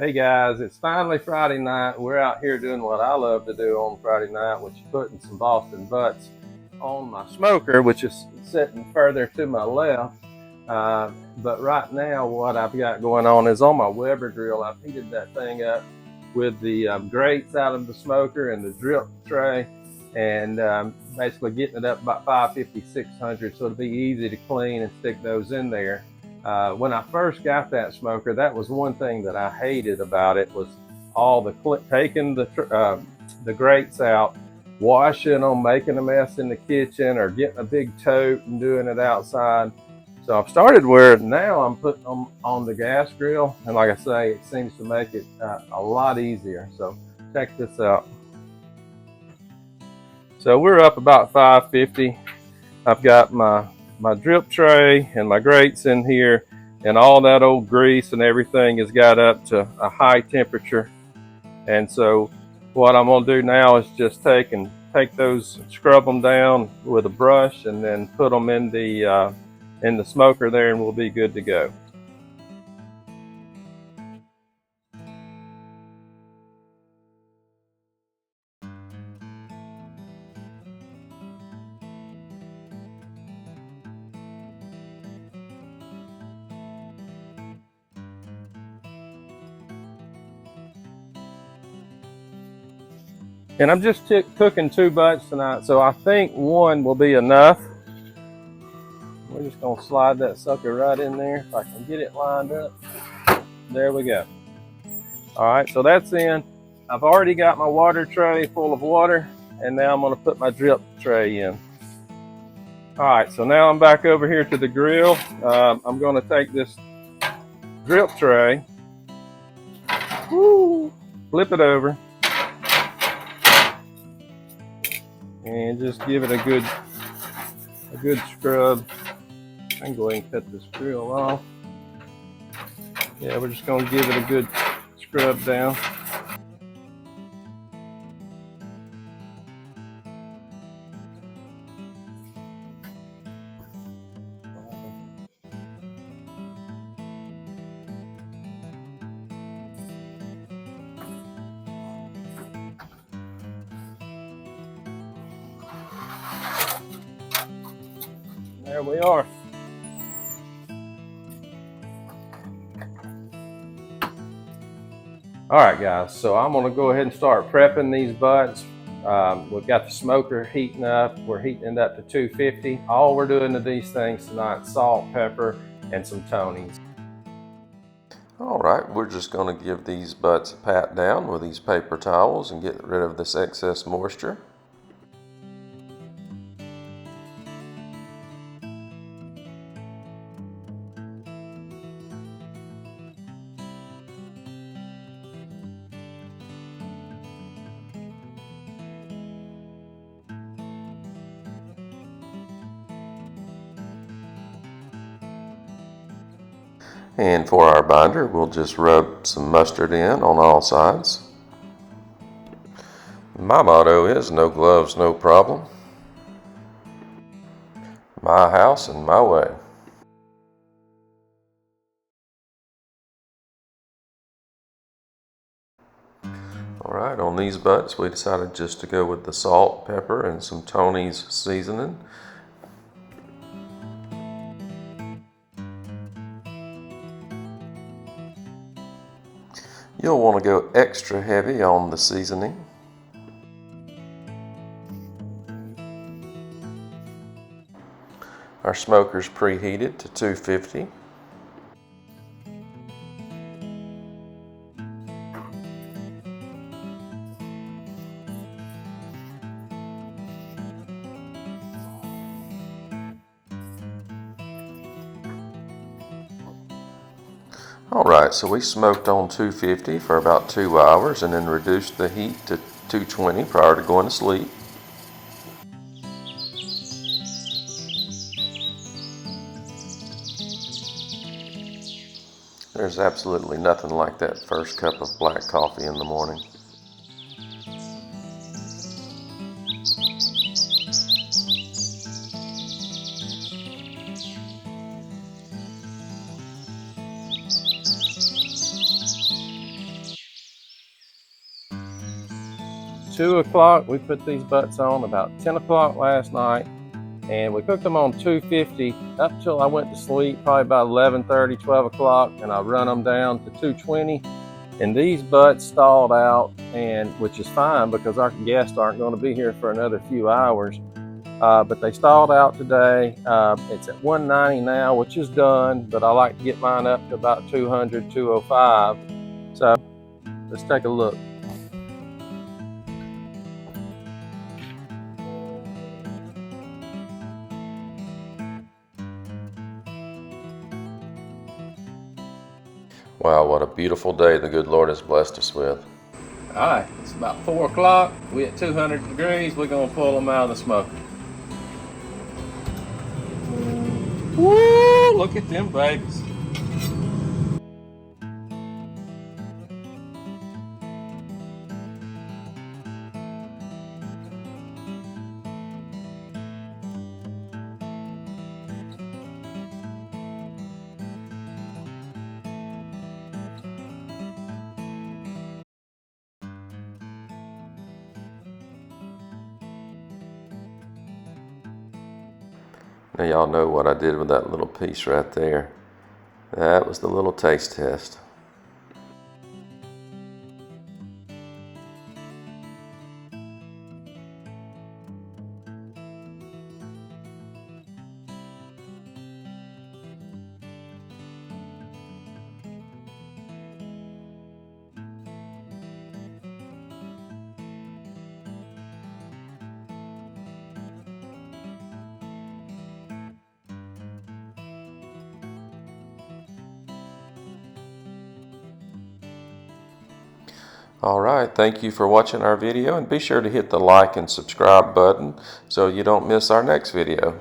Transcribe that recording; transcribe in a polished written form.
Hey guys, it's finally Friday night. We're out here doing what I love to do on Friday night, which is putting some Boston butts on my smoker, which is sitting further to my left. But right now, what I've got going on is on my Weber grill. I've heated that thing up with the grates out of the smoker and the drip tray, and basically getting it up about 550, 600, so it'll be easy to clean and stick those in there. When I first got that smoker, that was one thing that I hated about it, was all the taking the grates out, washing them, making a mess in the kitchen, or getting a big tote and doing it outside. So I've started where now I'm putting them on the gas grill, and like I say, it seems to make it a lot easier. So check this out. So we're up about 550. I've got my drip tray and my grates in here, and all that old grease and everything has got up to a high temperature. And so what I'm going to do now is just take those, scrub them down with a brush, and then put them in the smoker there, and we'll be good to go. And I'm just cooking 2 butts tonight, so I think 1 will be enough. We're just gonna slide that sucker right in there if I can get it lined up. There we go. All right, so that's in. I've already got my water tray full of water, and now I'm gonna put my drip tray in. All right, so now I'm back over here to the grill. I'm gonna take this drip tray, flip it over, and just give it a good scrub. I can go ahead and cut this grill off. Yeah, we're just gonna give it a good scrub down. There we are. All right, guys, so I'm gonna go ahead and start prepping these butts. We've got the smoker heating up. We're heating it up to 250. All we're doing to these things tonight, salt, pepper, and some Tonys. All right, we're just going to give these butts a pat down with these paper towels and get rid of this excess moisture. And for our binder, we'll just rub some mustard in on all sides. My motto is no gloves, no problem. My house and my way. All right, on these butts, we decided just to go with the salt, pepper, and some Tony's seasoning. You'll want to go extra heavy on the seasoning. Our smoker's preheated to 250. Alright, so we smoked on 250 for about 2 hours and then reduced the heat to 220 prior to going to sleep. There's absolutely nothing like that first cup of black coffee in the morning. 2 o'clock. We put these butts on about 10 o'clock last night, and we cooked them on 250 up till I went to sleep, probably about 11:30, 12 o'clock, and I run them down to 220. And these butts stalled out, and which is fine because our guests aren't going to be here for another few hours. But they stalled out today. It's at 190 now, which is done, but I like to get mine up to about 200, 205. So let's take a look. Wow, what a beautiful day the good Lord has blessed us with. All right, it's about 4 o'clock. We at 200 degrees. We're gonna pull them out of the smoker. Woo! Look at them babies. Now y'all know what I did with that little piece right there. That was the little taste test. Alright, thank you for watching our video, and be sure to hit the like and subscribe button so you don't miss our next video.